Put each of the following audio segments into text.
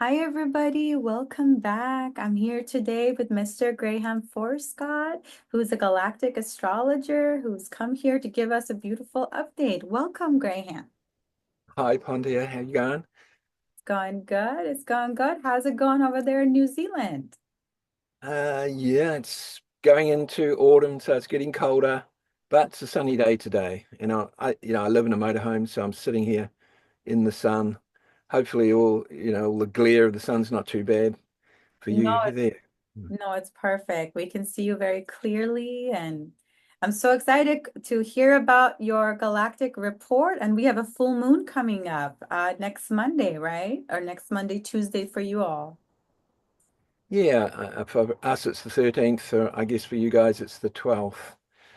Hi, everybody. Welcome back. I'm here today with Mr. Grayham Forscutt, who's a galactic astrologer who's come here to give us a beautiful update. Welcome, Grayham. Hi, Pondia. How you going? It's going good. It's going good. How's it going over there in New Zealand? Yeah, it's going into autumn, so it's getting colder, but it's a sunny day today. I live in a motorhome, so I'm sitting here in the sun. Hopefully, all the glare of the sun's not too bad for No, you there. no, it's perfect. We can see you very clearly, and I'm so excited to hear about your galactic report. And we have a full moon coming up next Monday, right? Or next Monday, Tuesday for you all. Yeah, for us it's the 13th. I guess for you guys it's the 12th.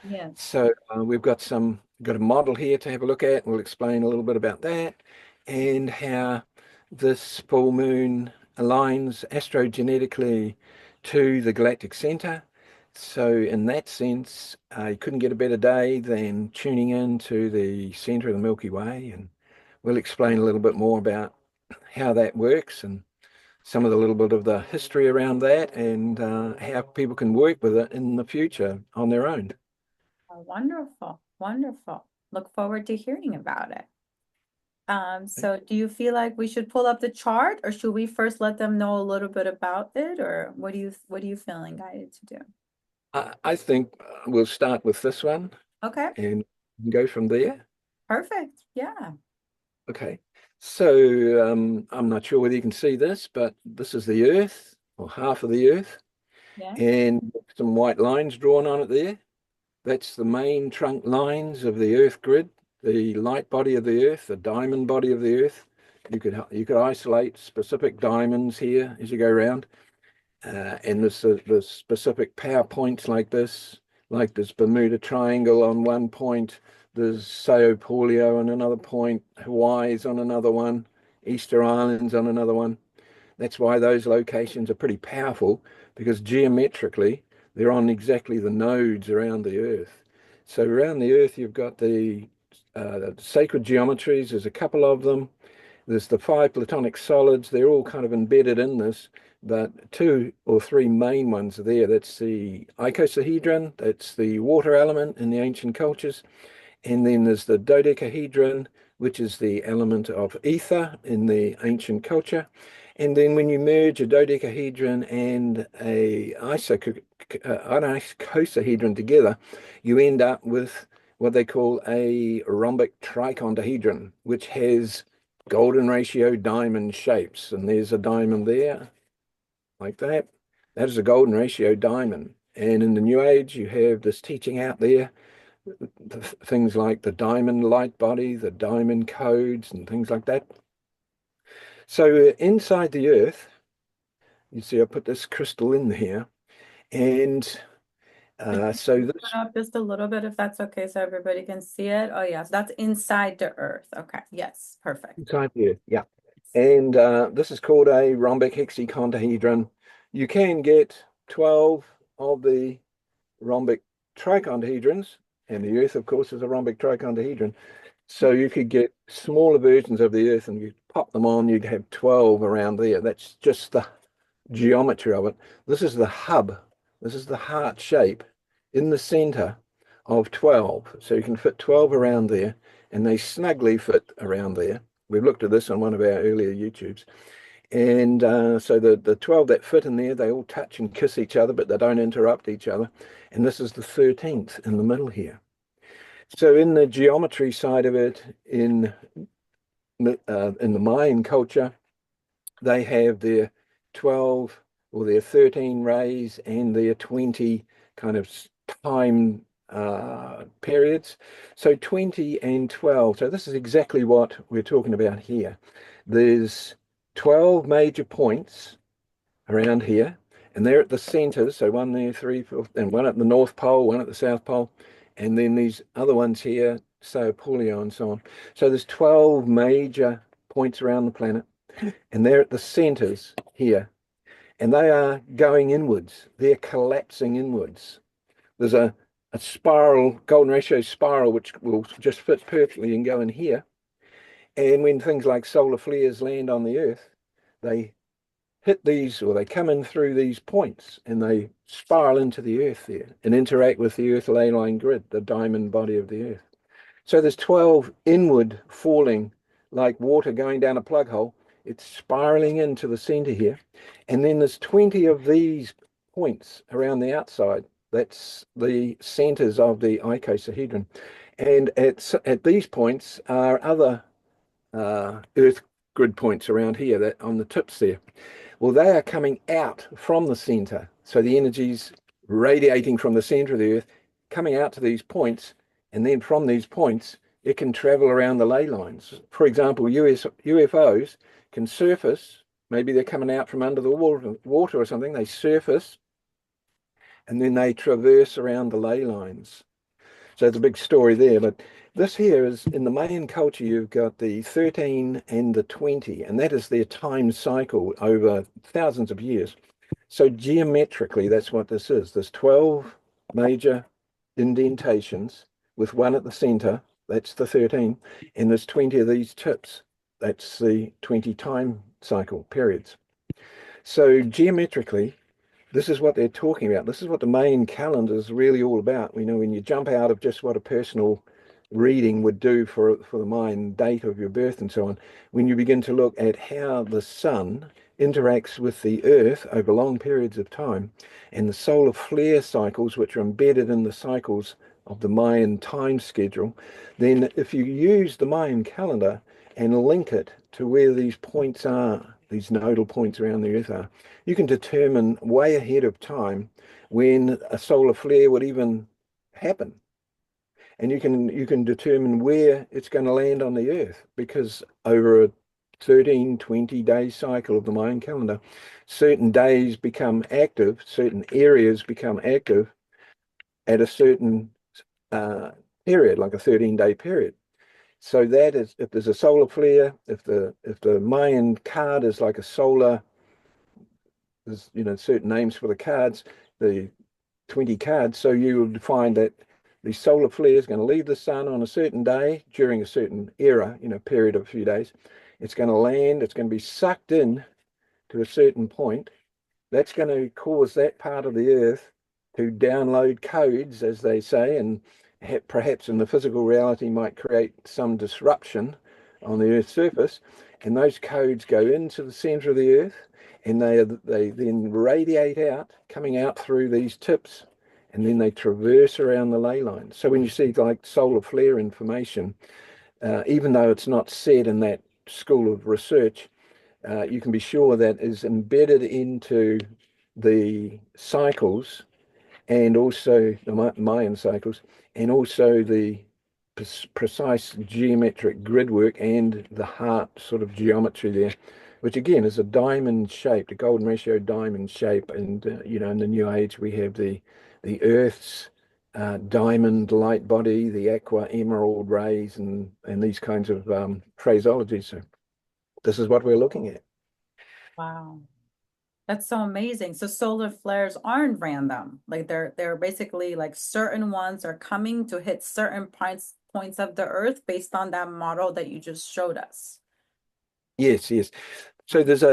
Yes. So we've got a model here to have a look at. We'll explain a little bit about that and how this full moon aligns astrogenetically to the Galactic Center. So in that sense, you couldn't get a better day than tuning in to the center of the Milky Way, and we'll explain a little bit more about how that works and some of the little bit of the history around that and how people can work with it in the future on their own. Oh, wonderful, wonderful. Look forward to hearing about it. So do you feel like we should pull up the chart, or should we first let them know a little bit about it, or what are you feeling guided to do? I think we'll start with this one Okay, and go from there. perfect. Yeah. Okay. So I'm not sure whether you can see this, but this is the Earth, or half of the Earth, Yeah. and some white lines drawn on it there. That's the main trunk lines of the Earth grid, the light body of the Earth, the diamond body of the Earth. You could isolate specific diamonds here as you go around. And the specific power points like this Bermuda Triangle on one point, there's Sao Paulo on another point, Hawaii's on another one, Easter Islands on another one. That's why those locations are pretty powerful because geometrically they're on exactly the nodes around the Earth. So around the Earth, you've got the sacred geometries. There's a couple of them. There's the five platonic solids. They're all kind of embedded in this, but two or three main ones are there. That's the icosahedron, that's the water element in the ancient cultures. And then there's the dodecahedron, which is the element of ether in the ancient culture. And then when you merge a dodecahedron and an icosahedron together, you end up with what they call a rhombic trichondahedron, which has golden ratio diamond shapes. And there's a diamond there, like that. That is a golden ratio diamond. And in the New Age, you have this teaching out there, things like the diamond light body, the diamond codes, and things like that. So inside the Earth, you see, I put this crystal in here, and Could you so put this up just a little bit if that's okay so everybody can see it? Oh, yes, that's inside the earth. Okay. Yes, perfect. inside the Earth, yeah. And this is called a rhombic hexacondahedron. You can get 12 of the rhombic trichondahedrons, and the Earth, of course, is a rhombic trichondahedron. So you could get smaller versions of the Earth and you pop them on, you'd have 12 around there. That's just the geometry of it. This is the hub. This is the heart shape in the center of 12. So you can fit 12 around there, and they snugly fit around there. We've looked at this on one of our earlier YouTubes. And so the 12 that fit in there, they all touch and kiss each other, but they don't interrupt each other. And this is the 13th in the middle here. So in the geometry side of it, in the Mayan culture, they have their 12 or their 13 rays and their 20 kind of time periods. So 20 and 12. So this is exactly what we're talking about here. There's 12 major points around here, and they're at the centers. So one there, three, four, and one at the North Pole, one at the South Pole, and then these other ones here, Sao Paulo and so on. So there's 12 major points around the planet, and they're at the centers here, and they are going inwards. They're collapsing inwards. There's a spiral, golden ratio spiral, which will just fit perfectly and go in here. And when things like solar flares land on the Earth, they hit these, or they come in through these points, and they spiral into the Earth there and interact with the Earth ley line grid, the diamond body of the Earth. So there's 12 inward falling, like water going down a plug hole. It's spiraling into the center here. And then there's 20 of these points around the outside. That's the centers of the icosahedron. And at these points are other Earth grid points around here, that on the tips there. Well, they are coming out from the center. So the energy's radiating from the center of the Earth, coming out to these points, and then from these points, it can travel around the ley lines. For example, UFOs can surface, maybe they're coming out from under the water or something, they surface, and then they traverse around the ley lines. So it's a big story there. But this here is, in the Mayan culture, you've got the 13 and the 20, and that is their time cycle over thousands of years. So geometrically, that's what this is. There's 12 major indentations with one at the center, that's the 13, and there's 20 of these tips. That's the 20 time cycle periods. So geometrically, this is what they're talking about. This is what the Mayan calendar is really all about. You know, when you jump out of just what a personal reading would do for the Mayan date of your birth and so on, when you begin to look at how the sun interacts with the earth over long periods of time, and the solar flare cycles, which are embedded in the cycles of the Mayan time schedule, then if you use the Mayan calendar and link it to where these points are, these nodal points around the earth are, you can determine way ahead of time when a solar flare would even happen. And you can determine where it's going to land on the earth, because over a 13, 20-day cycle of the Mayan calendar, certain days become active, certain areas become active at a certain period, like a 13-day period. So that is, if there's a solar flare, if the Mayan card is like a solar, there's certain names for the cards, the 20 cards. So you would find that the solar flare is going to leave the sun on a certain day during a certain era, period of a few days. It's going to land, it's going to be sucked in to a certain point. That's going to cause that part of the earth to download codes, as they say, and perhaps in the physical reality might create some disruption on the earth's surface. And those codes go into the center of the earth, and they then radiate out, coming out through these tips, and then they traverse around the ley lines. So when you see like solar flare information, even though it's not said in that school of research, you can be sure that is embedded into the cycles, and also the Mayan cycles, and also the precise geometric grid work and the heart sort of geometry there, which again is a diamond shape, a golden ratio diamond shape. And in the New Age we have the Earth's diamond light body, the aqua emerald rays, and these kinds of phraseology. So this is what we're looking at. Wow. That's so amazing. So solar flares aren't random. Like they're basically like certain ones are coming to hit certain points of the earth based on that model that you just showed us. Yes, yes. So there's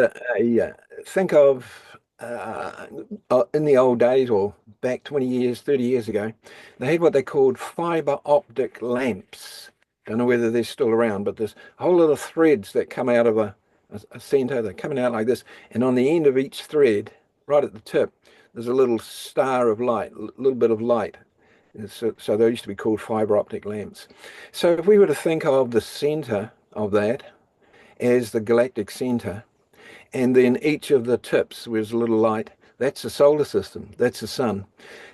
think of in the old days, or back 20 years, 30 years ago, they had what they called fiber optic lamps. Don't know whether they're still around, but there's a whole lot of threads that come out of a center. They're coming out like this, and on the end of each thread, right at the tip, there's a little star of light, a little bit of light. And so they used to be called fiber optic lamps. So if we were to think of the center of that as the galactic center, and then each of the tips was a little light, that's the solar system, that's the sun.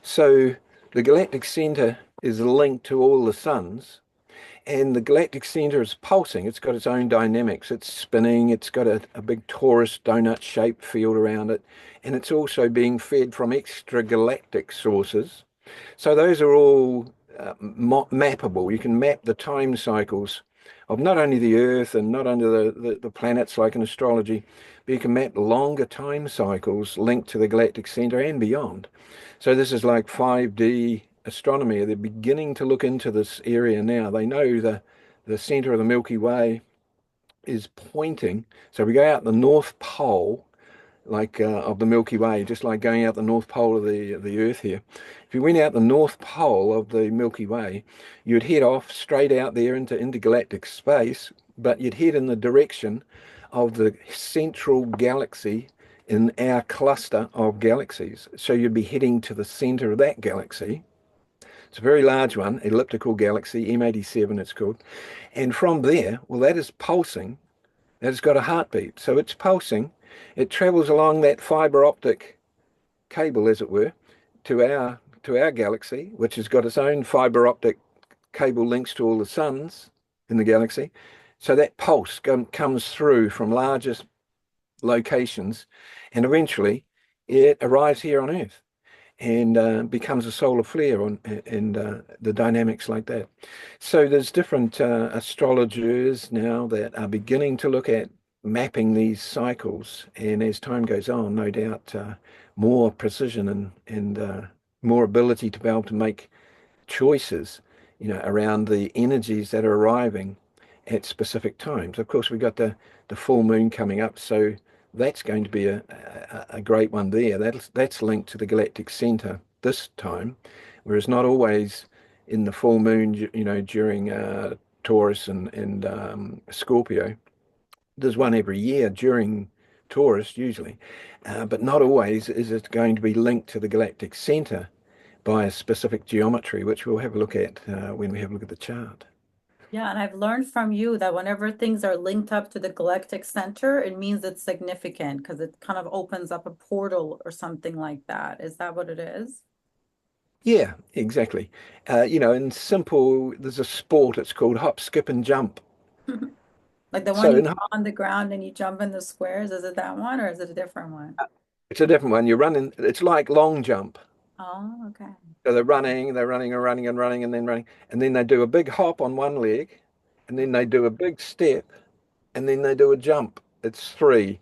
So the galactic center is linked to all the suns, and the galactic center is pulsing. It's got its own dynamics. It's spinning. It's got a big torus donut-shaped field around it, and it's also being fed from extragalactic sources. So those are all mappable. You can map the time cycles of not only the Earth and not only the planets like in astrology, but you can map longer time cycles linked to the galactic center and beyond. So this is like 5D astronomy. They're beginning to look into this area now. They know the center of the Milky Way is pointing. So we go out the North Pole, like of the Milky Way, just like going out the North Pole of the Earth here. If you went out the North Pole of the Milky Way, you'd head off straight out there into intergalactic space, but you'd head in the direction of the central galaxy in our cluster of galaxies. So you'd be heading to the center of that galaxy. It's a very large one, elliptical galaxy, M87 it's called. And from there, well, that is pulsing. That has got a heartbeat. So it's pulsing. It travels along that fiber optic cable, as it were, to our galaxy, which has got its own fiber optic cable links to all the suns in the galaxy. So that pulse comes through from largest locations, and eventually it arrives here on Earth and becomes a solar flare and the dynamics like that. So there's different astrologers now that are beginning to look at mapping these cycles, and as time goes on, no doubt more precision and more ability to be able to make choices, around the energies that are arriving at specific times. Of course, we've got the full moon coming up, so that's going to be a great one there. That's linked to the Galactic Center this time, whereas not always in the full moon, during Taurus and Scorpio. There's one every year during Taurus usually, but not always is it going to be linked to the Galactic Center by a specific geometry, which we'll have a look at when we have a look at the chart. Yeah, and I've learned from you that whenever things are linked up to the Galactic Center, it means it's significant because it kind of opens up a portal or something like that. Is that what it is? Yeah, exactly. In simple, there's a sport, it's called hop, skip, and jump. Like the one So you in draw on the ground and you jump in the squares, is it that one or is it a different one? it's a different one. You're running, it's like long jump. Oh, okay. So they're running and running and running and then running. And then they do a big hop on one leg, and then they do a big step, and then they do a jump. It's three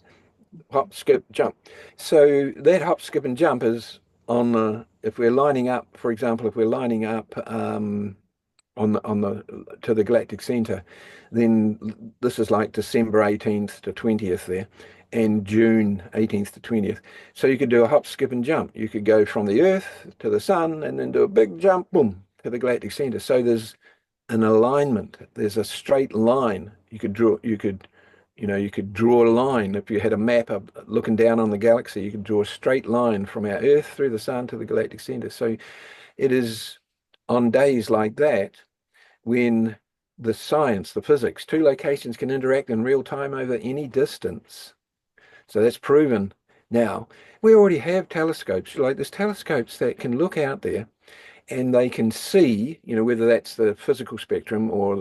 hop, skip, jump. So that hop, skip, and jump is on the, if we're lining up, for example, if we're lining up on the to the Galactic Center, then this is like December 18th to 20th there, and June 18th to 20th. So you could do a hop, skip, and jump. You could go from the Earth to the Sun and then do a big jump, boom, to the Galactic Center. So there's an alignment. There's a straight line. You could draw a line. If you had a map up looking down on the galaxy, you could draw a straight line from our Earth through the Sun to the Galactic Center. So it is on days like that when the science, the physics, two locations can interact in real time over any distance. So that's proven now. We already have telescopes, like there's telescopes that can look out there and they can see, whether that's the physical spectrum or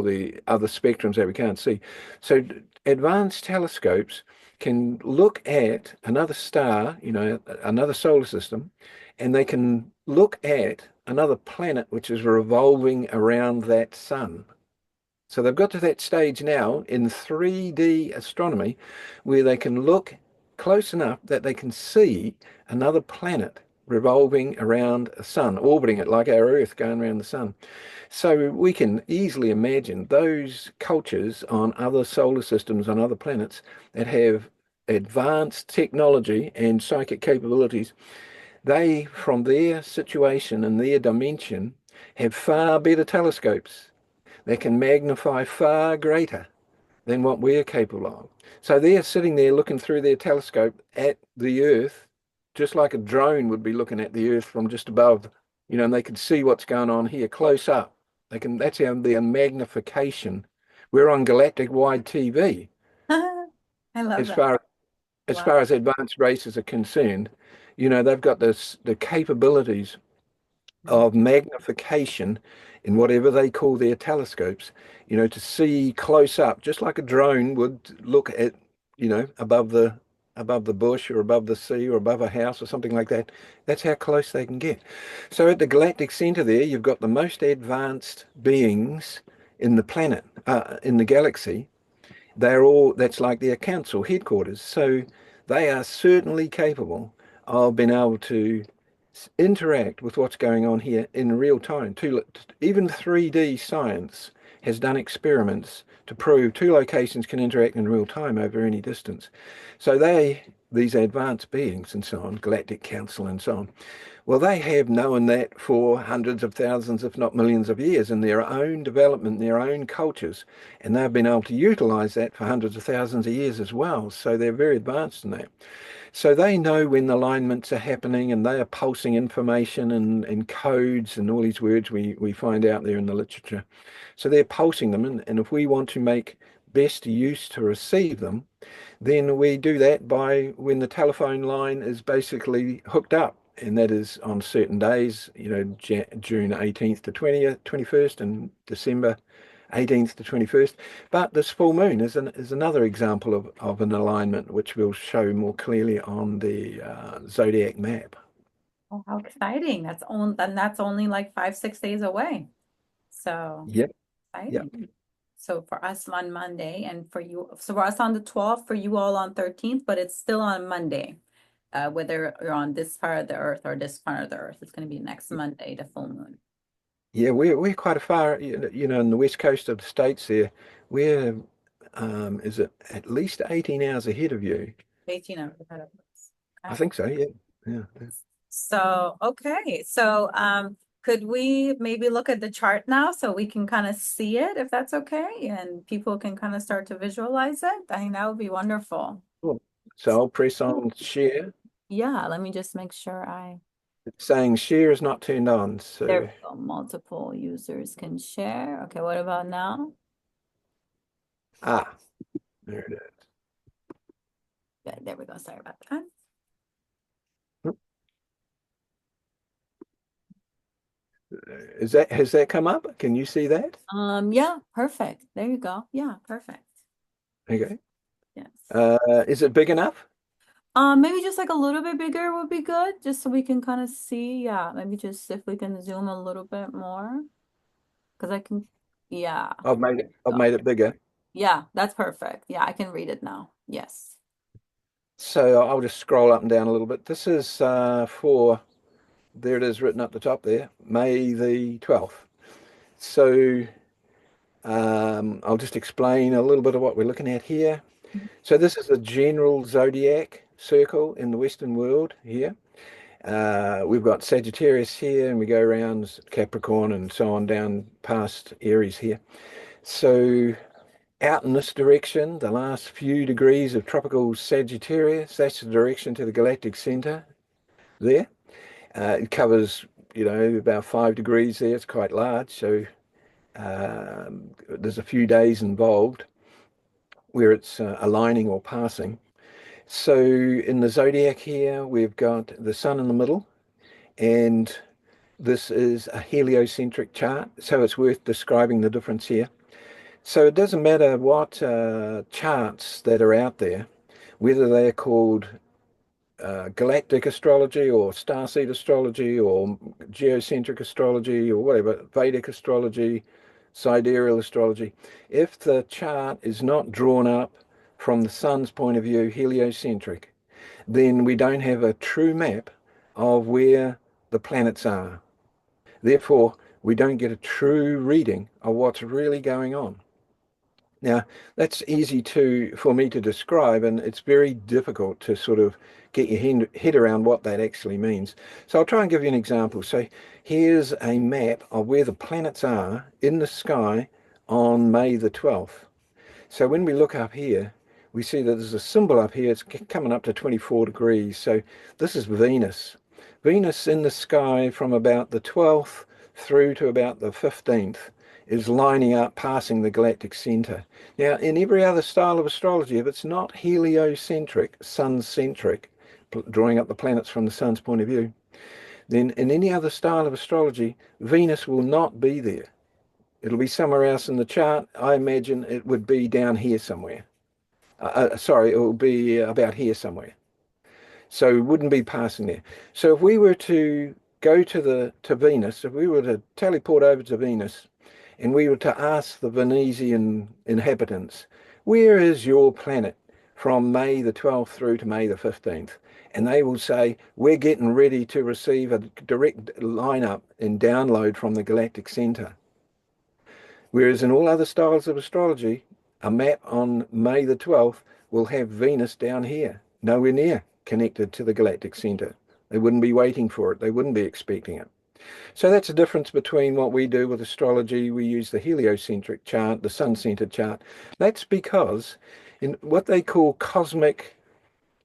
the other spectrums that we can't see. So advanced telescopes can look at another star, another solar system, and they can look at another planet which is revolving around that sun. So they've got to that stage now in 3D astronomy where they can look close enough that they can see another planet revolving around a sun, orbiting it like our Earth going around the sun. So we can easily imagine those cultures on other solar systems, on other planets that have advanced technology and psychic capabilities. They, from their situation and their dimension, have far better telescopes that can magnify far greater than what we're capable of. So they're sitting there looking through their telescope at the Earth, just like a drone would be looking at the Earth from just above, and they can see what's going on here close up. That's how their magnification. We're on galactic wide TV I love as that. far as Wow. far as advanced races are concerned. They've got the capabilities Mhm. of magnification in whatever they call their telescopes, to see close up, just like a drone would look at, above the bush or above the sea or above a house or something like that. That's how close they can get. So at the Galactic Center there, you've got the most advanced beings in the planet, in the galaxy. That's like their council headquarters. So they are certainly capable of being able to interact with what's going on here in real time. Even 3D science has done experiments to prove two locations can interact in real time over any distance. So these advanced beings and so on, Galactic Council and so on, well, they have known that for hundreds of thousands, if not millions of years in their own development, their own cultures. And they've been able to utilize that for hundreds of thousands of years as well. So they're very advanced in that. So they know when the alignments are happening and they are pulsing information and codes and all these words we find out there in the literature. So they're pulsing them. And if we want to make best use to receive them, then we do that by when the telephone line is basically hooked up. And that is on certain days, June 18th to 20th, 21st, and December 18th to 21st. But this full moon is another example of an alignment, which we'll show more clearly on the zodiac map. Oh, how exciting. That's only like 5, 6 days away. So Yep, yep. exciting. So for us on Monday and for you, so for us on the 12th, for you all on 13th, but it's still on Monday. Whether you're on this part of the earth or this part of the earth, it's going to be next Monday, the full moon. Yeah, we're quite a far, in the west coast of the States there. We're, is it at least 18 hours ahead of you? 18 hours ahead of us. I Okay. think so, yeah. Yeah. So, okay. So, could we maybe look at the chart now so we can kind of see it, if that's okay, and people can kind of start to visualize it? I think that would be wonderful. Cool. So I'll press on share. Yeah, let me just make sure It's saying share is not turned on. there we So, go. Multiple users can share. Okay, what about now? there it is. Yeah, there we go. Sorry about that. Has that come up? Can you see that? Yeah, perfect. There you go. Yeah, perfect. Okay. Yes. Is it big enough? Maybe just like a little bit bigger would be good, just so we can kind of see. Yeah, maybe just if we can zoom a little bit more, because I can, yeah. I've made it bigger. Yeah, that's perfect. Yeah, I can read it now. Yes. So I'll just scroll up and down a little bit. This is for, there it is written up the top there, May the 12th. So I'll just explain a little bit of what we're looking at here. So this is a general zodiac circle in the Western world here. We've got Sagittarius here, and we go around Capricorn and so on down past Aries here. So out in this direction, the last few degrees of tropical Sagittarius, that's the direction to the Galactic Center there. It covers, about 5 degrees there. It's quite large, so there's a few days involved where it's aligning or passing. So in the zodiac here, we've got the sun in the middle, and this is a heliocentric chart, so it's worth describing the difference here. So it doesn't matter what charts that are out there, whether they're called Galactic Astrology or Starseed Astrology or Geocentric Astrology or whatever, Vedic Astrology, Sidereal Astrology. If the chart is not drawn up from the sun's point of view, heliocentric, then we don't have a true map of where the planets are. Therefore, we don't get a true reading of what's really going on. Now, that's easy for me to describe, and it's very difficult to sort of get your head around what that actually means. So I'll try and give you an example. So here's a map of where the planets are in the sky on May the 12th. So when we look up here, we see that there's a symbol up here. It's coming up to 24 degrees. So this is Venus. Venus in the sky from about the 12th through to about the 15th is lining up, passing the galactic center. Now, in every other style of astrology, if it's not heliocentric, sun-centric, drawing up the planets from the sun's point of view, then in any other style of astrology, Venus will not be there. It'll be somewhere else in the chart. I imagine it would be down here somewhere. Sorry, it will be about here somewhere. So it wouldn't be passing there. So if we were to go to Venus, if we were to teleport over to Venus, and we were to ask the Venusian inhabitants, where is your planet from May the 12th through to May the 15th? And they will say, we're getting ready to receive a direct lineup and download from the Galactic Center. Whereas in all other styles of astrology, a map on May the 12th will have Venus down here, nowhere near connected to the galactic center. They wouldn't be waiting for it. They wouldn't be expecting it. So that's the difference between what we do with astrology. We use the heliocentric chart, the sun-centered chart. That's because in what they call cosmic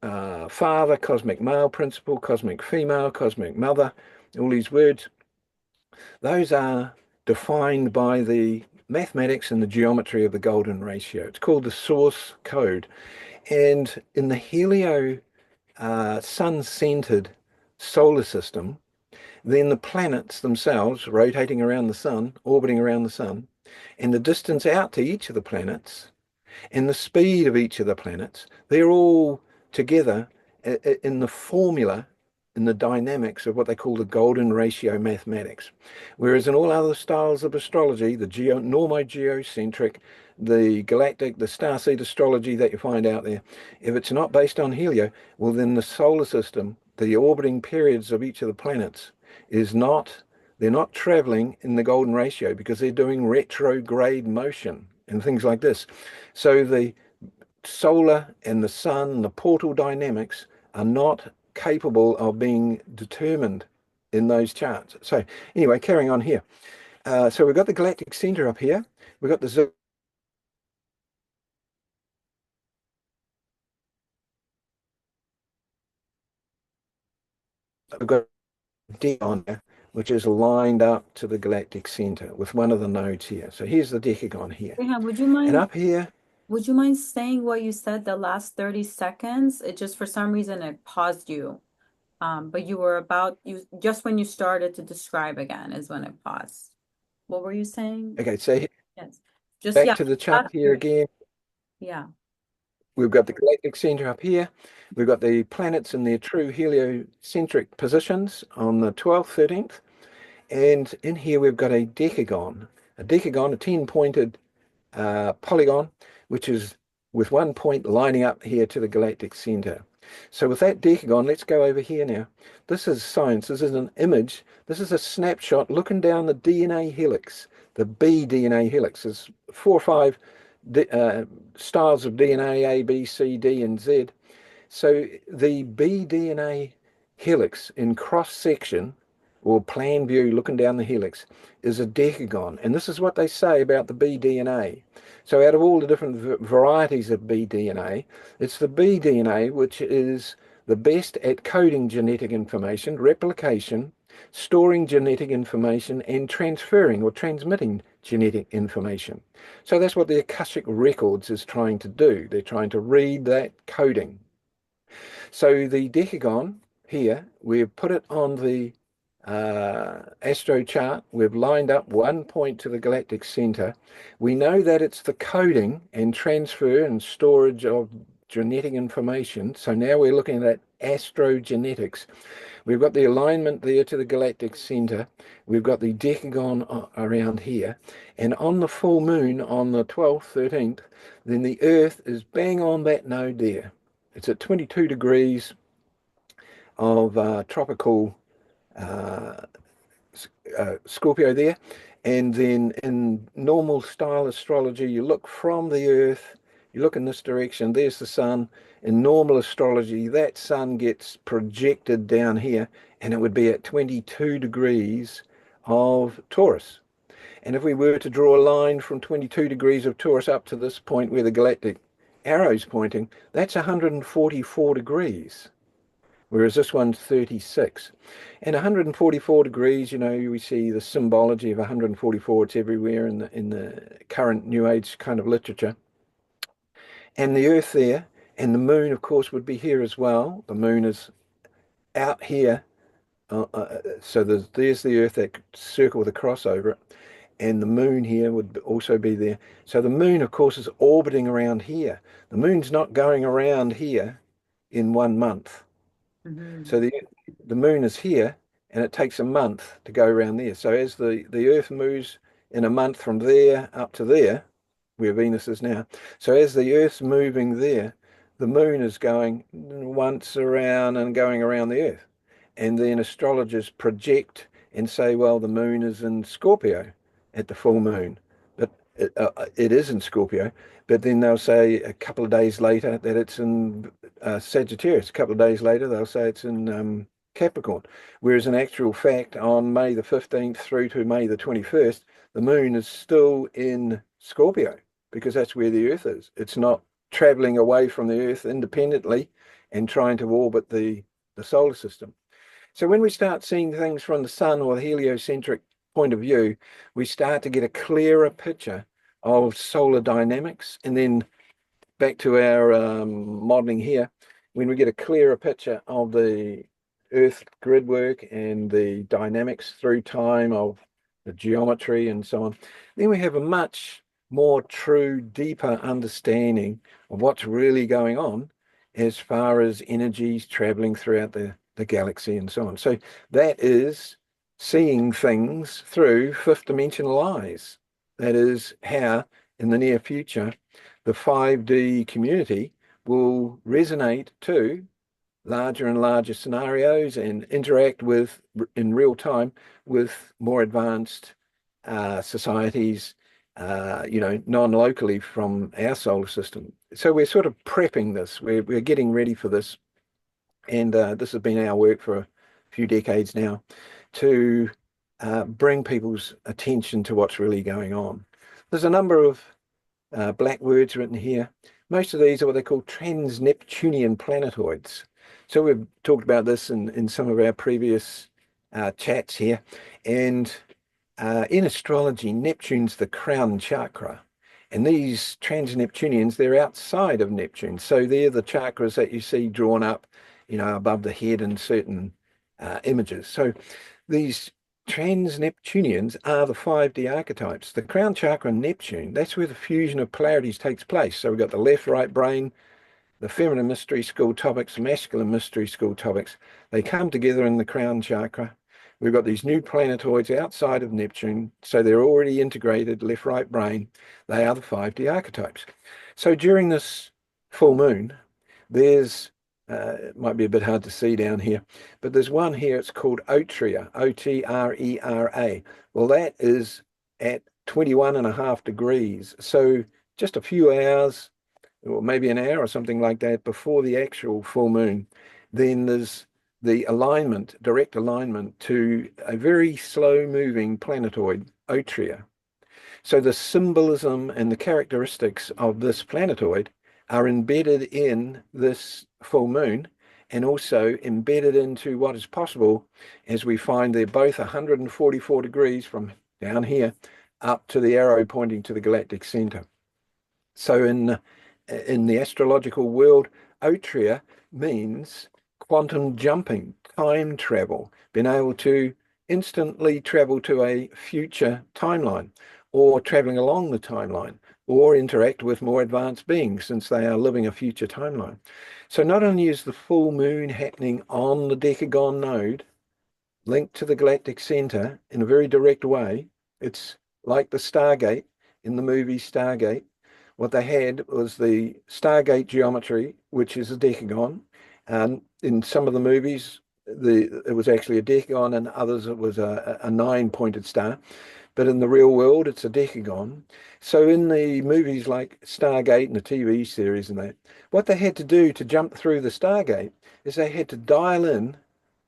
father, cosmic male principle, cosmic female, cosmic mother, all these words, those are defined by the mathematics and the geometry of the golden ratio. It's called the source code. And in the helio sun-centered solar system, then the planets themselves rotating around the sun, orbiting around the sun, and the distance out to each of the planets and the speed of each of the planets, they're all together in the formula, in the dynamics of what they call the golden ratio mathematics. Whereas in all other styles of astrology, the normo-geocentric, the galactic, the starseed astrology that you find out there, if it's not based on helio, well, then the solar system, the orbiting periods of each of the planets is not, they're not traveling in the golden ratio because they're doing retrograde motion and things like this. So the solar and the sun and the portal dynamics are not capable of being determined in those charts. So anyway, carrying on here. So we've got the Galactic Center up here. We've got the we've got decagon here, which is lined up to the Galactic Center with one of the nodes here. So here's the decagon here. Graham, And up here, would you mind saying what you said the last 30 seconds? It just for some reason it paused you. But you were about you just when you started to describe again is when it paused. What were you saying? okay, so Yes. Just back yeah, to the chart last here 30. again. Yeah. We've got the Galactic Center up here. We've got the planets in their true heliocentric positions on the 12th, 13th. And in here we've got a decagon, a 10-pointed polygon, which is with one point lining up here to the galactic center. So with that decagon, let's go over here now. This is science. This is an image. This is a snapshot looking down the DNA helix, the B DNA helix. There's 4 or 5 styles of DNA, A, B, C, D, and Z. So the B DNA helix in cross section or plan view looking down the helix is a decagon. And this is what they say about the bDNA. So out of all the different varieties of bDNA, it's the bDNA which is the best at coding genetic information, replication, storing genetic information, and transferring or transmitting genetic information. So that's what the Akashic Records is trying to do. They're trying to read that coding. So the decagon here, we've put it on the astro chart. We've lined up one point to the galactic center. We know that it's the coding and transfer and storage of genetic information. So now we're looking at astrogenetics. We've got the alignment there to the galactic center. We've got the decagon around here. And on the full moon on the 12th, 13th, then the Earth is bang on that node there. It's at 22 degrees of tropical uh, Scorpio there. And then in normal style astrology, you look from the Earth, you look in this direction, there's the sun. In normal astrology, that sun gets projected down here, and it would be at 22 degrees of Taurus. And if we were to draw a line from 22 degrees of Taurus up to this point where the galactic arrow's pointing, that's 144 degrees, whereas this one's 36. And 144 degrees, you know, we see the symbology of 144. It's everywhere in the current New Age kind of literature. And the Earth there, and the moon, of course, would be here as well. The moon is out here. So there's the Earth, that circle with a cross over it. And the moon here would also be there. So the moon, of course, is orbiting around here. The moon's not going around here in 1 month. Mm-hmm. So the moon is here, and it takes a month to go around there. So as the Earth moves in a month from there up to there, where Venus is now, so as the Earth's moving there, the moon is going once around and going around the Earth. And then astrologers project and say, well, the moon is in Scorpio at the full moon. But it is in Scorpio, but then they'll say a couple of days later that it's in Sagittarius. A couple of days later, they'll say it's in Capricorn. Whereas in actual fact, on May the 15th through to May the 21st, the moon is still in Scorpio because that's where the Earth is. It's not traveling away from the Earth independently and trying to orbit the solar system. So when we start seeing things from the sun or the heliocentric point of view, we start to get a clearer picture of solar dynamics. And then back to our modeling here, when we get a clearer picture of the Earth grid work and the dynamics through time of the geometry and so on, then we have a much more true, deeper understanding of what's really going on as far as energies traveling throughout the galaxy and so on. So that is seeing things through fifth dimensional eyes. That is how, in the near future, the 5D community will resonate to larger and larger scenarios and interact with, in real time, with more advanced societies, non-locally from our solar system. So we're sort of prepping this. We're getting ready for this. And this has been our work for a few decades now to bring people's attention to what's really going on. There's a number of black words written here. Most of these are what they call trans-Neptunian planetoids. So we've talked about this in some of our previous chats here. And in astrology, Neptune's the crown chakra. And these trans-Neptunians, they're outside of Neptune. So they're the chakras that you see drawn up, above the head in certain images. So these trans-Neptunians are the 5D archetypes. The crown chakra and Neptune, that's where the fusion of polarities takes place. So we've got the left, right brain, the feminine mystery school topics, masculine mystery school topics. They come together in the crown chakra. We've got these new planetoids outside of Neptune, so they're already integrated, left, right brain. They are the 5D archetypes. So during this full moon, there's, it might be a bit hard to see down here, but there's one here, it's called Otrea, O-T-R-E-R-A. Well, that is at 21.5 degrees. So just a few hours, or maybe an hour or something like that, before the actual full moon, then there's the alignment, direct alignment to a very slow-moving planetoid, Otrea. So the symbolism and the characteristics of this planetoid are embedded in this full moon and also embedded into what is possible as we find they're both 144 degrees from down here up to the arrow pointing to the galactic center. So in the astrological world, Otrea means quantum jumping, time travel, being able to instantly travel to a future timeline or traveling along the timeline or interact with more advanced beings since they are living a future timeline. So not only is the full moon happening on the decagon node linked to the galactic center in a very direct way, it's like the Stargate in the movie Stargate. What they had was the Stargate geometry, which is a decagon. And in some of the movies, it was actually a decagon, and others it was a 9-pointed star. But in the real world, it's a decagon. So in the movies like Stargate and the TV series and that, what they had to do to jump through the Stargate is they had to dial in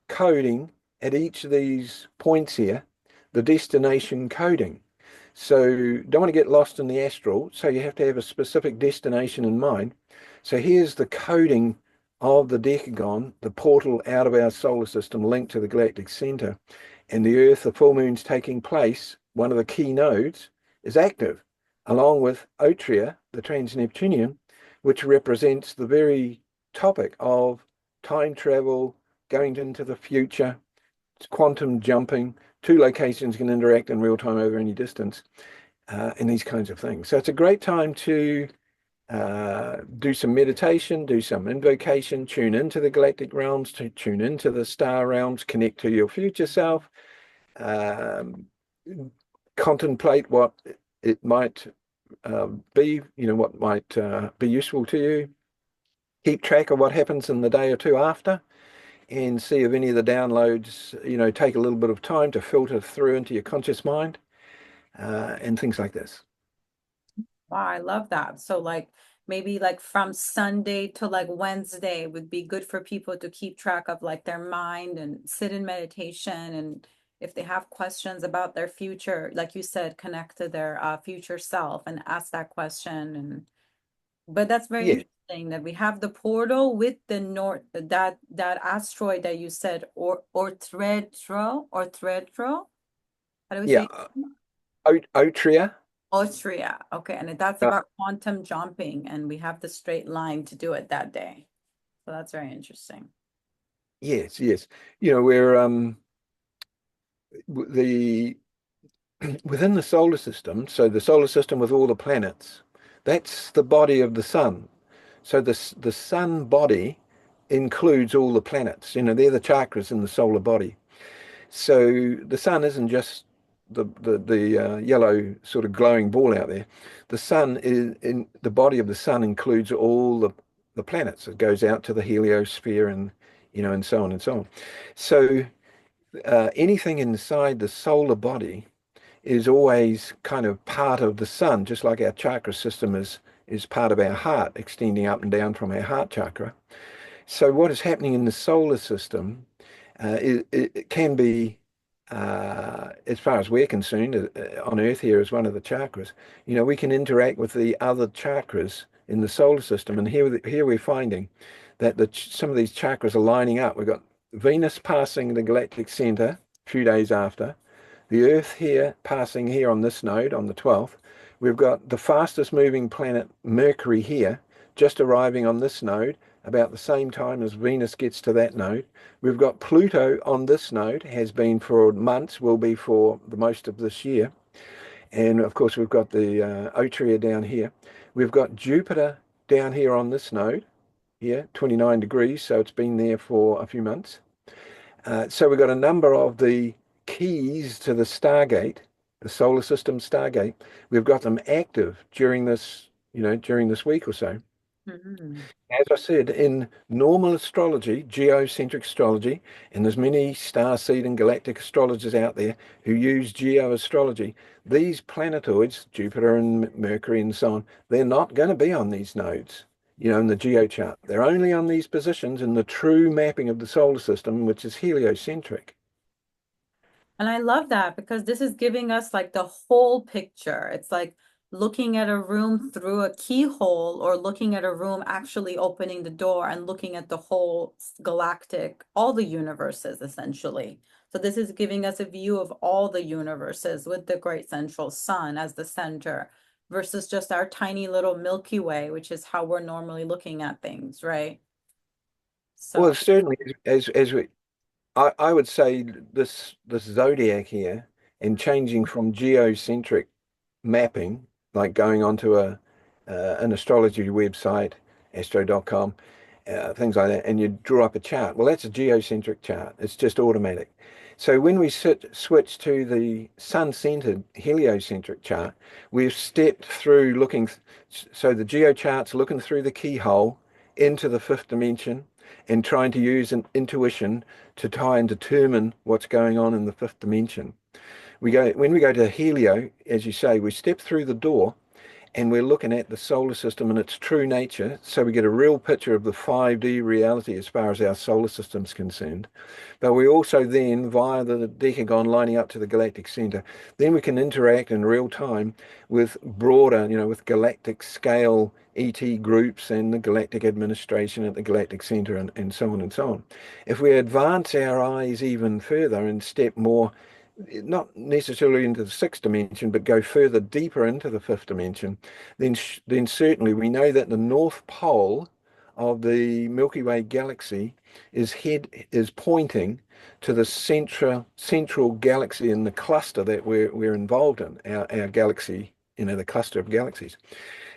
coding at each of these points here, the destination coding. So don't want to get lost in the astral, so you have to have a specific destination in mind. So here's the coding of the decagon, the portal out of our solar system linked to the galactic center. And the Earth, the full moon's taking place, one of the key nodes is active, along with Otrea, the trans-Neptunian, which represents the very topic of time travel, going into the future, quantum jumping. Two locations can interact in real time over any distance, and these kinds of things. So it's a great time to do some meditation, do some invocation, tune into the galactic realms, to tune into the star realms, connect to your future self, contemplate what it might be, what might be useful to you. Keep track of what happens in the day or two after, and see if any of the downloads, take a little bit of time to filter through into your conscious mind, and things like this. Wow, I love that. So like maybe like from Sunday to like Wednesday would be good for people to keep track of like their mind and sit in meditation. And if they have questions about their future, like you said, connect to their future self and ask that question. And but that's very Yeah, interesting that we have the portal with the north that asteroid that you said or how do we yeah. say it? Otria. Austria. Okay, and that's Uh, about quantum jumping, and we have the straight line to do it that day. So that's very interesting. yes, yes. You know, we're the within the solar system, so the solar system with all the planets, that's the body of the sun. So the sun body includes all the planets. You know, they're the chakras in the solar body. So the sun isn't just the yellow sort of glowing ball out there. The sun is in the body of the sun includes all the planets. It goes out to the heliosphere and and so on and so on. So anything inside the solar body is always kind of part of the sun, just like our chakra system is part of our heart, extending up and down from our heart chakra. So what is happening in the solar system, it can be, as far as we're concerned, on Earth here as one of the chakras, we can interact with the other chakras in the solar system. And here we're finding that some of these chakras are lining up. We've got Venus passing the galactic center a few days after, the Earth here passing here on this node on the 12th. We've got the fastest moving planet Mercury here just arriving on this node about the same time as Venus gets to that node. We've got Pluto on this node, has been for months, will be for the most of this year. And of course, we've got the Otria down here. We've got Jupiter down here on this node, here, 29 degrees, so it's been there for a few months. So we've got a number of the keys to the Stargate, the solar system Stargate. We've got them active during this week or so. Mhm. As I said, in normal astrology, geocentric astrology, and there's many starseed and galactic astrologers out there who use geoastrology, these planetoids, Jupiter and Mercury and so on, they're not going to be on these nodes, in the geo chart. They're only on these positions in the true mapping of the solar system, which is heliocentric. And I love that because this is giving us like the whole picture. It's like looking at a room through a keyhole or looking at a room actually opening the door and looking at the whole galactic, all the universes essentially. So this is giving us a view of all the universes with the great central sun as the center versus just our tiny little Milky Way, which is how we're normally looking at things, right? Well, So, certainly, as we, I would say this zodiac here and changing from geocentric mapping, like going onto an astrology website, astro.com, things like that, and you draw up a chart. Well, that's a geocentric chart. It's just automatic. So when we switch to the sun-centered heliocentric chart, we've stepped through so the geo chart's looking through the keyhole into the fifth dimension and trying to use an intuition to try and determine what's going on in the fifth dimension. When we go to Helio, as you say, we step through the door and we're looking at the solar system in its true nature. So we get a real picture of the 5D reality as far as our solar system's concerned. But we also then, via the decagon lining up to the galactic center, then we can interact in real time with broader, with galactic scale ET groups and the galactic administration at the galactic center and so on and so on. If we advance our eyes even further and step more not necessarily into the sixth dimension, but go further deeper into the fifth dimension, then certainly we know that the North Pole of the Milky Way galaxy is pointing to the central galaxy in the cluster that we're involved in, our galaxy, the cluster of galaxies.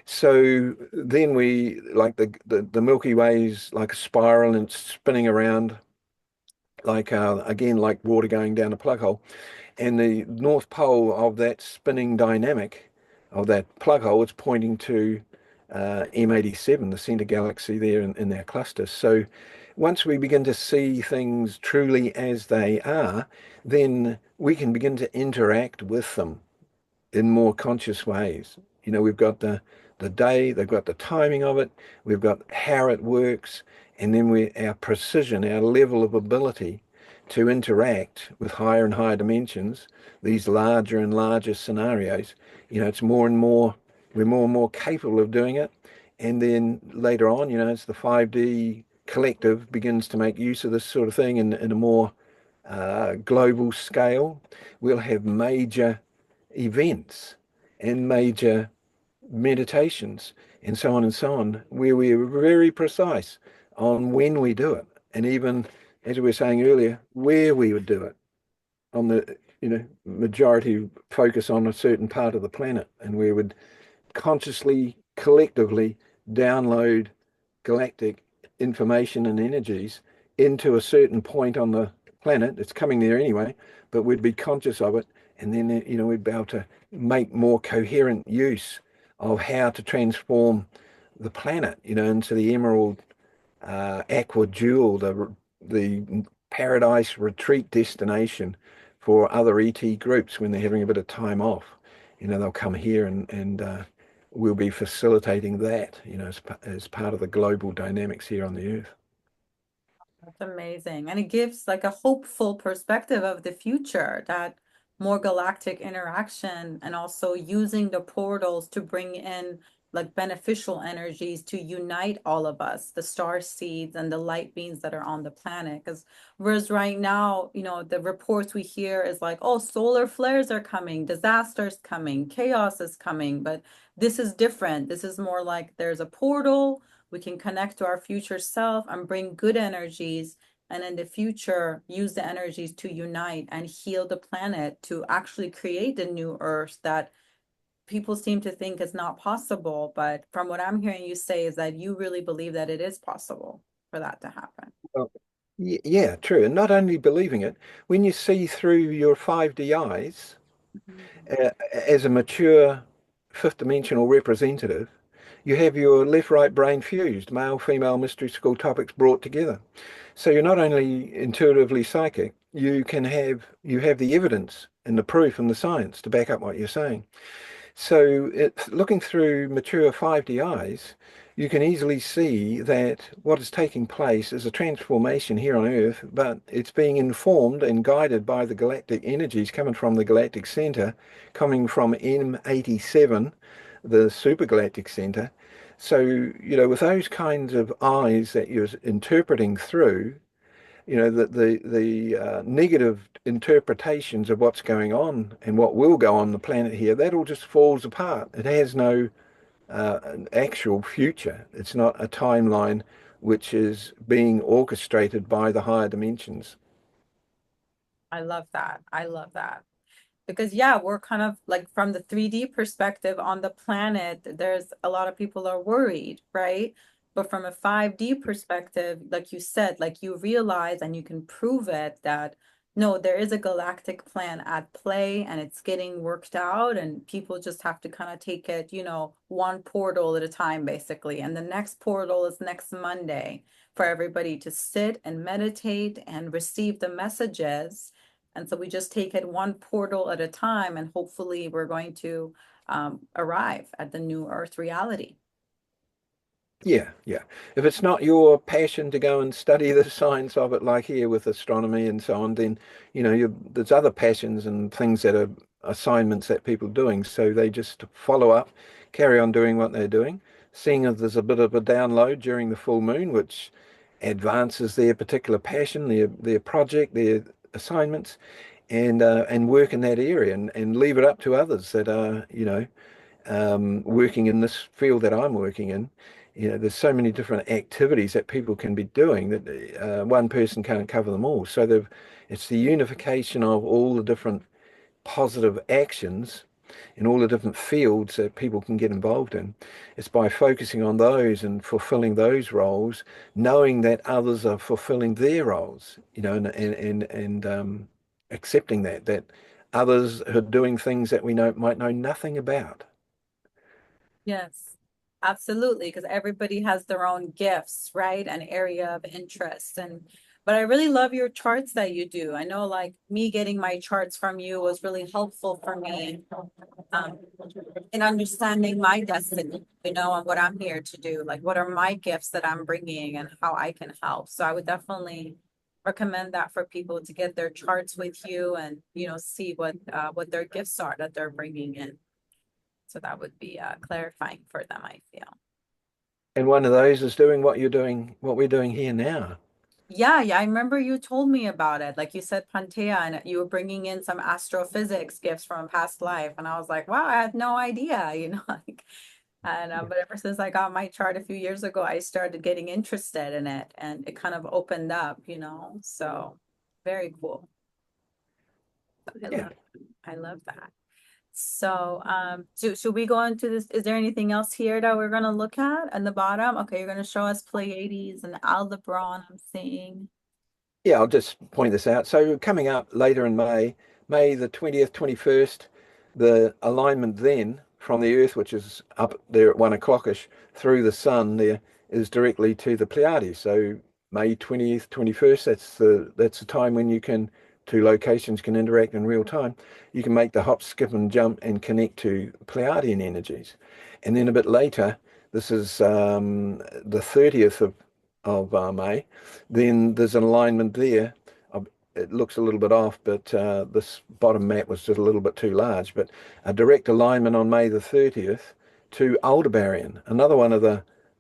So then we like the Milky Way is like a spiral and it's spinning around like again like water going down a plug hole. And the north pole of that spinning dynamic of that plug hole is pointing to M87, the center galaxy there in our cluster. So once we begin to see things truly as they are, then we can begin to interact with them in more conscious ways. We've got the day, they've got the timing of it, we've got how it works, and then our precision, our level of ability to interact with higher and higher dimensions, these larger and larger scenarios. It's more and more, we're more and more capable of doing it. And then later on, as the 5D collective begins to make use of this sort of thing in a more global scale, we'll have major events and major meditations and so on, where we're very precise on when we do it. And even, as we were saying earlier, where we would do it on the, majority focus on a certain part of the planet. And we would consciously, collectively download galactic information and energies into a certain point on the planet. It's coming there anyway, but we'd be conscious of it. And then, we'd be able to make more coherent use of how to transform the planet, into the emerald aqua jewel, the paradise retreat destination for other ET groups when they're having a bit of time off. They'll come here and we'll be facilitating that, as part of the global dynamics here on the Earth. That's amazing. And it gives like a hopeful perspective of the future, that more galactic interaction and also using the portals to bring in like beneficial energies to unite all of us, the star seeds and the light beings that are on the planet. Because whereas right now, the reports we hear is like, oh, solar flares are coming, disasters coming, chaos is coming. But this is different. This is more like there's a portal, we can connect to our future self and bring good energies, and in the future use the energies to unite and heal the planet to actually create the new earth that people seem to think is not possible. But from what I'm hearing you say is that you really believe that it is possible for that to happen. Well, yeah, true. And not only believing it, when you see through your 5D eyes, Mhm. as a mature fifth dimensional representative, you have your left right brain fused, male female mystery school topics brought together. So you're not only intuitively psychic, you have the evidence and the proof and the science to back up what you're saying. So looking through mature 5D eyes, you can easily see that what is taking place is a transformation here on Earth, but it's being informed and guided by the galactic energies coming from the Galactic Center, coming from M87, the Supergalactic Center. So, with those kinds of eyes that you're interpreting through, the negative interpretations of what's going on and what will go on the planet here, that all just falls apart. It has no an actual future. It's not a timeline which is being orchestrated by the higher dimensions. I love that. I love that. Because yeah, we're kind of like from the 3D perspective on the planet, there's a lot of people are worried, right? But from a 5D perspective, like you said, like you realize and you can prove it that no, there is a galactic plan at play and it's getting worked out, and people just have to kind of take it, one portal at a time, basically. And the next portal is next Monday for everybody to sit and meditate and receive the messages. And so we just take it one portal at a time, and hopefully we're going to arrive at the new Earth reality. Yeah, yeah. If it's not your passion to go and study the science of it, like here with astronomy and so on, then there's other passions and things that are assignments that people are doing. So they just follow up, carry on doing what they're doing, seeing if there's a bit of a download during the full moon, which advances their particular passion, their project, their assignments, and work in that area and leave it up to others that are, working in this field that I'm working in. There's so many different activities that people can be doing that one person can't cover them all. So it's the unification of all the different positive actions in all the different fields that people can get involved in. It's by focusing on those and fulfilling those roles, knowing that others are fulfilling their roles, and accepting that others are doing things that we might know nothing about. Yes, absolutely, because everybody has their own gifts, right? An area of interest. And But I really love your charts that you do. I know like me getting my charts from you was really helpful for me um, in understanding my destiny, you know, and what I'm here to do. Like, what are my gifts that I'm bringing and how I can help. So I would definitely recommend that for people to get their charts with you and, you know, see what their gifts are that they're bringing in. So that would be clarifying for them, I feel. And one of those is doing what you're doing, what we're doing here now. Yeah, yeah, I remember you told me about it. Like you said, Pantea, and you were bringing in some astrophysics gifts from a past life, and I was like, wow, I had no idea, you know, like, and Yeah. but ever since I got my chart a few years ago, I started getting interested in it, and it kind of opened up, you know. So very cool. I Yeah. love, I love that. So, should we go into this? Is there anything else here that we're gonna look at the bottom? Okay, you're gonna show us Pleiades and Aldebaran, I'm seeing. Yeah, I'll just point this out. So coming up later in May, May the 20th, 21st, the alignment then from the Earth, which is up there at 1 o'clockish, through the sun there is directly to the Pleiades. So May 20th, 21st, that's the time when you can two locations can interact in real time. You can make the hop, skip, and jump and connect to Pleiadian energies. And then a bit later, this is the 30th of May, then there's an alignment there. It looks a little bit off, but this bottom map was just a little bit too large. But a direct alignment on May the 30th to Aldebaran, another one of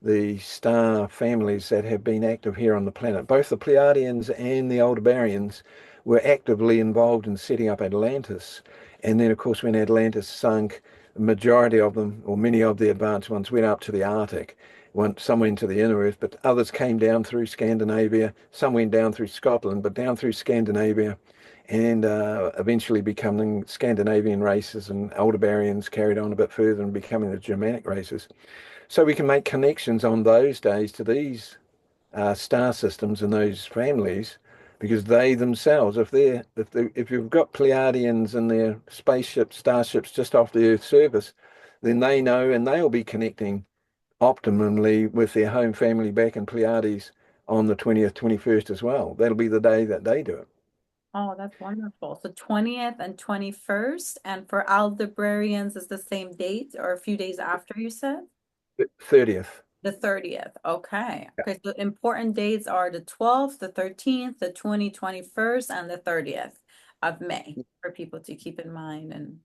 the star families that have been active here on the planet. Both the Pleiadians and the Aldebarans were actively involved in setting up Atlantis. And then, of course, when Atlantis sunk, the majority of them, or many of the advanced ones, went up to the Arctic, went some into the inner earth, but others came down through Scandinavia. Some went down through Scotland, but down through Scandinavia, and eventually becoming Scandinavian races, and Aldebarans carried on a bit further and becoming the Germanic races. So we can make connections on those days to these star systems and those families, because they themselves, if you've got Pleiadians in their spaceships, starships just off the Earth's surface, then they know and they'll be connecting optimally with their home family back in Pleiades on the 20th, 21st as well. That'll be the day that they do Oh, that's wonderful. So 20th and 21st, and for Aldebaranians is the same date or a few days after you said? it. 30th. The 30th. Okay. Okay. So important dates are the 12th, the 13th, the 21st, and the 30th of May for people to keep in mind and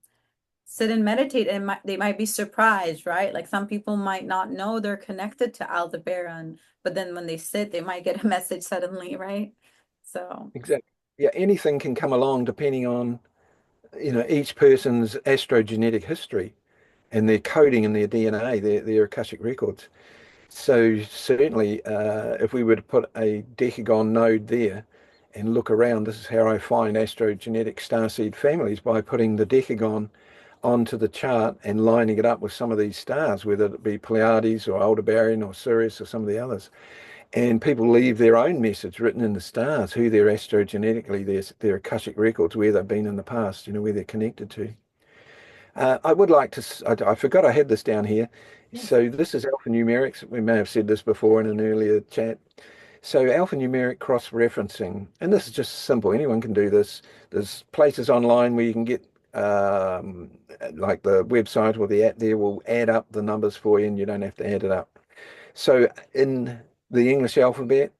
sit and meditate. And they might be surprised, right? Like some people might not know they're connected to Aldebaran, but then when they sit, they might get a message suddenly, right? So, Exactly. Yeah, anything can come along depending on, each person's astrogenetic history and their coding in their DNA, their Akashic records. So certainly, if we were to put a decagon node there and look around, this is how I find astrogenetic starseed families, by putting the decagon onto the chart and lining it up with some of these stars, whether it be Pleiades or Aldebaran or Sirius or some of the others. And people leave their own message written in the stars, who they're astrogenetically, their Akashic records, where they've been in the past, where they're connected to. I would like to, I forgot I had this down here. yeah. So this is alphanumerics. We may have said this before in an earlier chat. So alphanumeric cross-referencing, and this is just simple. Anyone can do this. There's places online where you can get, like the website or the app there will add up the numbers for you, and you don't have to add it up. So in the English alphabet,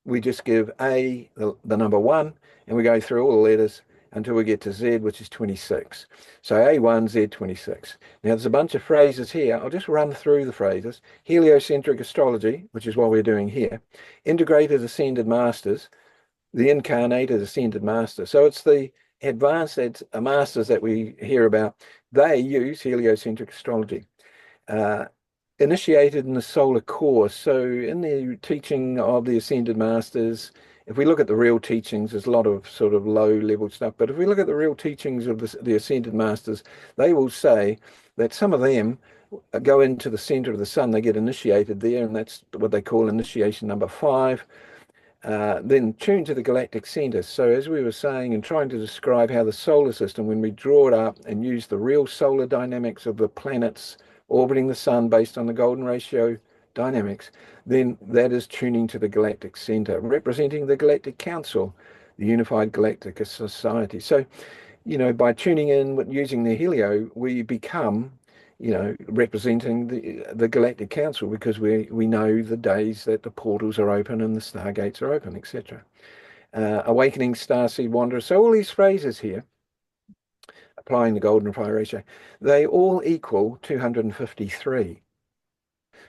we just give A, the number one, and we go through all the letters until we get to Z, which is 26. So A1, Z26. Now there's a bunch of phrases here. I'll just run through the phrases. Heliocentric astrology, which is what we're doing here. Integrated ascended masters, the incarnated ascended master. So it's the advanced masters that we hear about. They use heliocentric astrology. Uh, Initiated in the solar core. So in the teaching of the ascended masters, if we look at the real teachings, there's a lot of sort of low level stuff. But if we look at the real teachings of the ascended masters, they will say that some of them go into the center of the sun, they get initiated there, and that's what they call initiation number 5. Then tune to the galactic center. So as we were saying and trying to describe how the solar system, when we draw it up and use the real solar dynamics of the planets orbiting the sun based on the golden ratio dynamics, then that is tuning to the Galactic Center, representing the Galactic Council, the Unified Galactic Society. So, by tuning in using the helio, we become, representing the Galactic Council because we know the days that the portals are open and the Stargates are open, etc. Awakening Starseed Wanderer. So all these phrases here, applying the golden fire ratio, they all equal 253.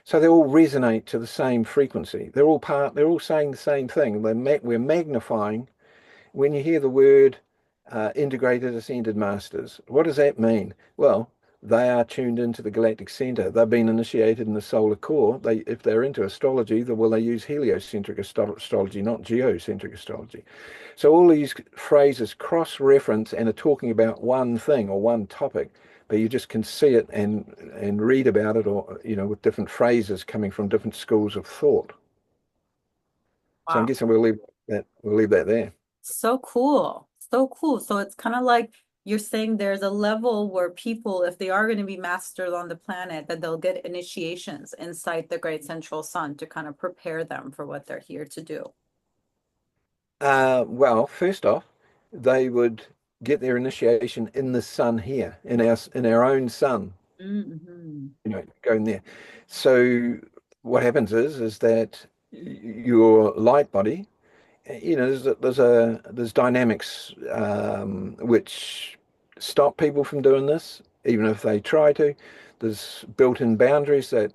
So they all resonate to the same frequency. They're all saying the same thing. We're magnifying. When you hear the word integrated ascended masters, what does that mean? Well, they are tuned into the Galactic Center. They've been initiated in the solar core. If they're into astrology, they use heliocentric astrology, not geocentric astrology. So all these phrases cross-reference and are talking about one thing or one topic, but you just can see it and read about it, or with different phrases coming from different schools of thought. So I'm Wow. guessing we'll leave that there. So cool. So cool. So it's kind of like you're saying there's a level where people, if they are going to be masters on the planet, that they'll get initiations inside the great central sun to kind of prepare them for what they're here to do. Well, first off, they would get their initiation in the sun here, in our own sun, Mm-hmm. going there. So what happens is that your light body, there's dynamics which stop people from doing this, even if they try to. There's built-in boundaries that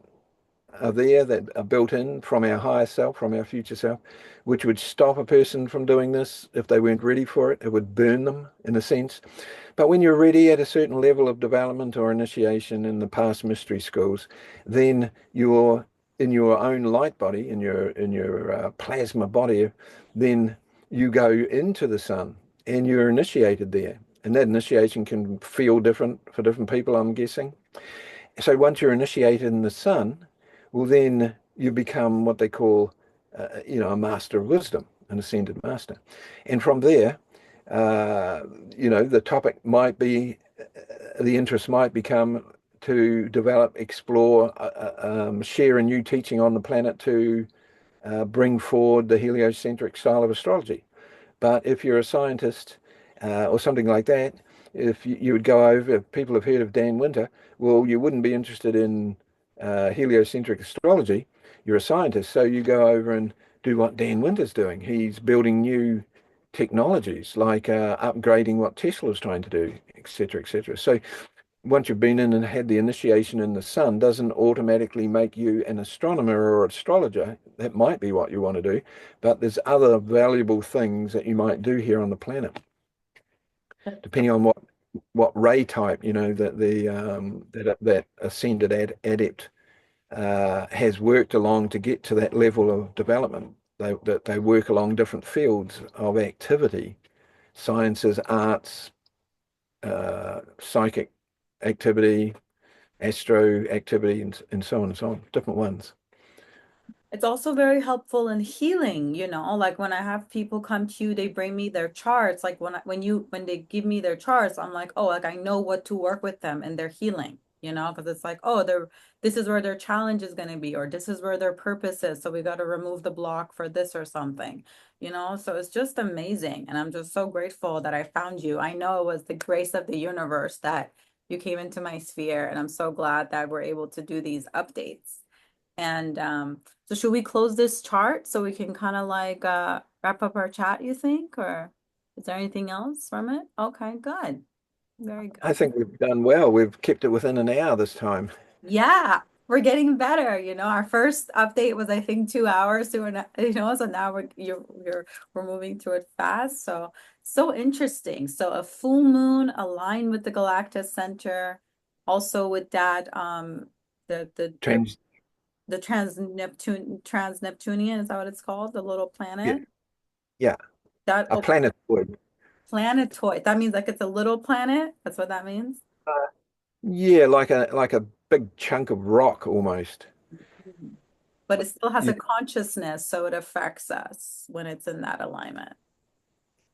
are there that are built in from our higher self, from our future self, which would stop a person from doing this if they weren't ready for it. It would burn them in a sense. But when you're ready at a certain level of development or initiation in the past mystery schools, then you're in your own light body, in your plasma body, then you go into the sun and you're initiated there. And that initiation can feel different for different people, I'm guessing. So once you're initiated in the sun, well, then you become what they call, a master of wisdom, an ascended master. And from there, uh, the topic might be, the interest might become to develop, explore, share a new teaching on the planet to bring forward the heliocentric style of astrology. But if you're a scientist or something like that, if you would go over, if people have heard of Dan Winter, well, you wouldn't be interested in heliocentric astrology. You're a scientist, so you go over and do what Dan Winter's doing. He's building new technologies, like upgrading what Tesla's trying to do, etc., etc. So once you've been in and had the initiation in the sun, doesn't automatically make you an astronomer or astrologer. That might be what you want to do, but there's other valuable things that you might do here on the planet, depending on what ray type, that ascended adept has worked along to get to that level of development. They work along different fields of activity, sciences, arts, psychic activity, astro activity, and so on and so on, different ones. It's also very helpful in healing, like when I have people come to you, they bring me their charts. Like when they give me their charts, I'm like, oh, like I know what to work with them and their healing, because it's like, oh, this is where their challenge is going to be, or this is where their purpose is. So we got to remove the block for this or something, so it's just amazing. And I'm just so grateful that I found you. I know it was the grace of the universe that you came into my sphere, and I'm so glad that we're able to do these updates. And so should we close this chart so we can kind of like wrap up our chat, you think? Or is there anything else from it? Okay, good. Very I good. think we've done well. We've kept it within an hour this time. Yeah, we're getting better. Our first update was I think 2 hours to an, so now we're moving through it fast. So interesting. So a full moon aligned with the Galactic Center, also with that Trans, the trans Neptunian, is that what it's called? The little yeah, planet? yeah, That a planetoid. planetoid. That means like it's a little planet. That's what that means. Yeah, like a big chunk of rock almost. Mhm. But it still has Yeah, a consciousness, so it affects us when it's in that alignment.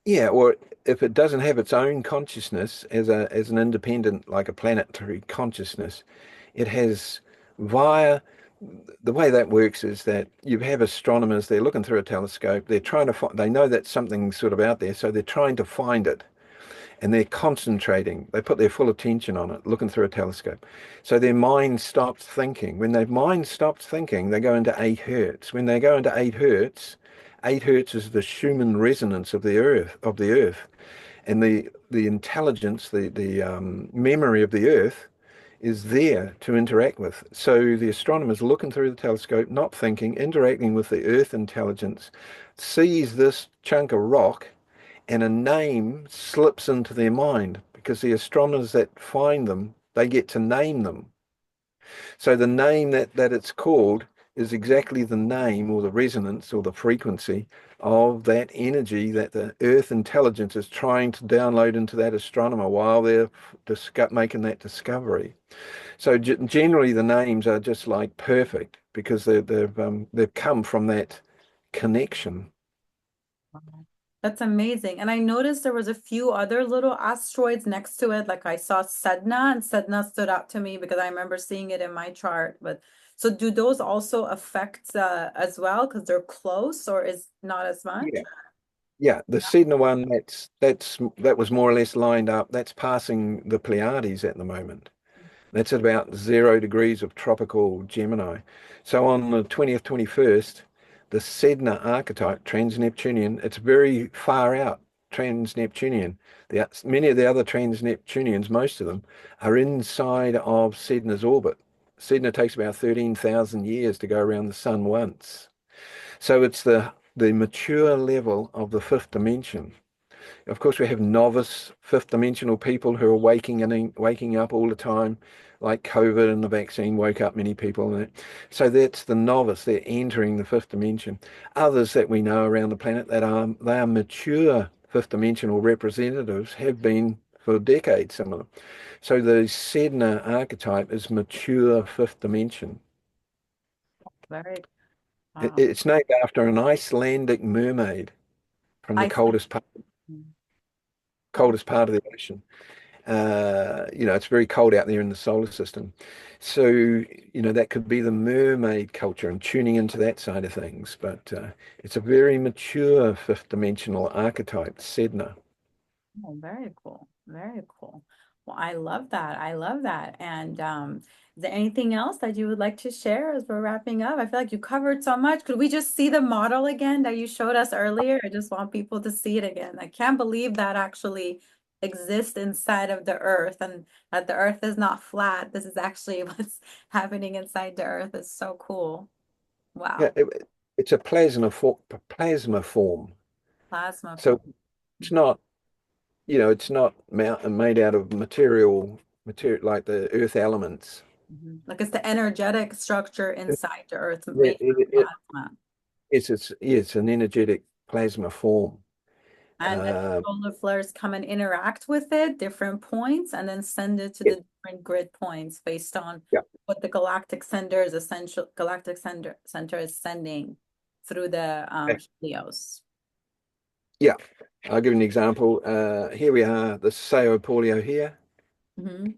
yeah, or if it doesn't have its own consciousness as an independent, like a planetary consciousness, it has via the way that works is that you have astronomers, they're looking through a telescope, they're trying to find, they know that something's sort of out there, so they're trying to find it and they're concentrating. They put their full attention on it, looking through a telescope. So their mind stops thinking. When their mind stops thinking, they go into 8 hertz. When they go into 8 hertz, 8 hertz is the Schumann resonance of the Earth, and the intelligence, the memory of the Earth is there to interact with. So the astronomers looking through the telescope, not thinking, interacting with the Earth intelligence, sees this chunk of rock and a name slips into their mind because the astronomers that find them, they get to name them. So the name that it's called is exactly the name or the resonance or the frequency of that energy that the Earth intelligence is trying to download into that astronomer while they're making that discovery. So generally the names are just like perfect because they've come from that connection. Wow. That's amazing. And I noticed there was a few other little asteroids next to it. Like I saw Sedna, and Sedna stood out to me because I remember seeing it in my chart. But so do those also affect as well because they're close, or is not as much? Yeah. Yeah, the Sedna one that was more or less lined up. That's passing the Pleiades at the moment. That's at about 0 degrees of tropical Gemini. So on the 20th, 21st, the Sedna archetype, trans-Neptunian, it's very far out, trans-Neptunian. Many of the other trans-Neptunians, most of them, are inside of Sedna's orbit. Sedna takes about 13,000 years to go around the sun once. So it's the mature level of the fifth dimension. Of course, we have novice fifth dimensional people who are waking up all the time, like COVID and the vaccine woke up many people. So that's the novice. They're entering the fifth dimension. Others that we know around the planet they are mature fifth dimensional representatives, have been for decades, some of them. So the Sedna archetype is mature fifth dimension. Very, wow. It's named after an Icelandic mermaid from the I see. Oh, coldest part of the ocean. It's very cold out there in the solar system. So, that could be the mermaid culture and tuning into that side of things. But it's a very mature fifth dimensional archetype, Sedna. oh, very cool. Very cool. Well, I love that. I love that. And is there anything else that you would like to share as we're wrapping up? I feel like you covered so much. Could we just see the model again that you showed us earlier? I just want people to see it again. I can't believe that actually exists inside of the Earth and that the Earth is not flat. This is actually what's happening inside the Earth. It's so cool. Yeah, Wow. it's a plasma form. Plasma So form. it's not, it's not made out of material like the earth elements. Mhm. Like it's the energetic structure It, inside the Earth it, made of it, plasma. it's an energetic plasma form. And then Uh, solar flares come and interact with it, different points, and then send it to yeah, the different grid points based on yeah, what the Galactic Center is essential Galactic Center is sending through the Helios. yeah. I'll give you an example. Here we are, the Sao Paulo here.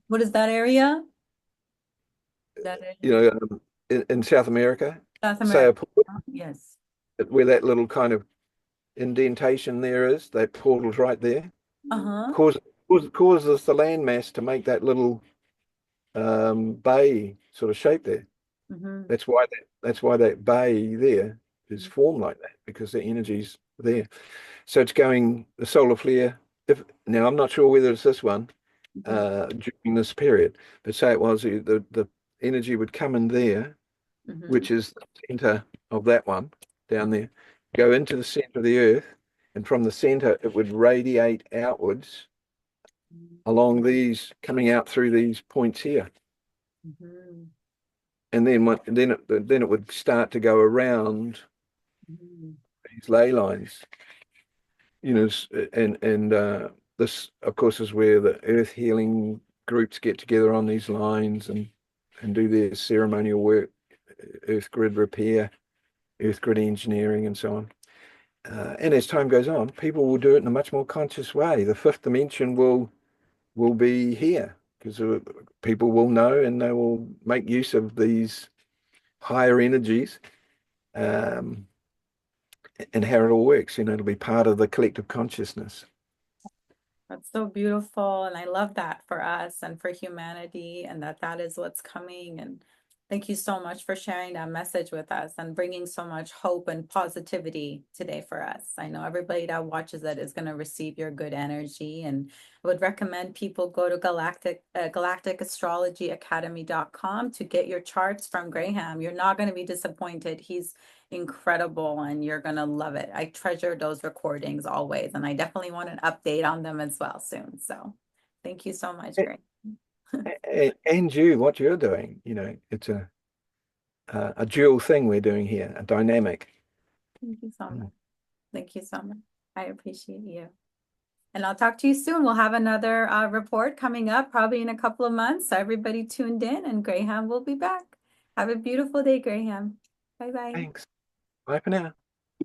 What is that area? That You area? know, in South America, South Sao America. Paulo, Yes. where that little kind of indentation there is, that portal's right there, Uh-huh. cause, causes the landmass to make that little bay sort of shape there. Hmm. That's why that bay there is formed like that because the energy's there. So it's going the solar flare. If now I'm not sure whether it's this one during this period, but say it was the energy would come in there, Hmm. which is the center of that one down there, go into the center of the Earth, and from the center it would radiate outwards along these, coming out through these points here, Hmm. and then it would start to go around Hmm. these ley lines, and this of course is where the Earth healing groups get together on these lines and do their ceremonial work, Earth grid repair, Earth grid engineering, and so on. And as time goes on, people will do it in a much more conscious way. The fifth dimension will be here because people will know and they will make use of these higher energies, um, and how it all works. You know, it'll be part of the collective consciousness. That's so beautiful. And I love that for us and for humanity, and that is what's coming. And thank you so much for sharing that message with us and bringing so much hope and positivity today for us. I know everybody that watches it is going to receive your good energy. And I would recommend people go to Galactic Astrology Academy.com to get your charts from Graham. You're not going to be disappointed. He's incredible and you're gonna love it. I treasure those recordings always, and I definitely want an update on them as well soon. So thank you so much, Greg. And you, what you're doing, you know, it's a dual thing we're doing here, a dynamic. Thank you so much. Mm. Thank you so much. I appreciate you. And I'll talk to you soon. We'll have another report coming up probably in a couple of months. So everybody tuned in and Graham will be back. Have a beautiful day, Graham. Bye-bye. Thanks. Bye for now.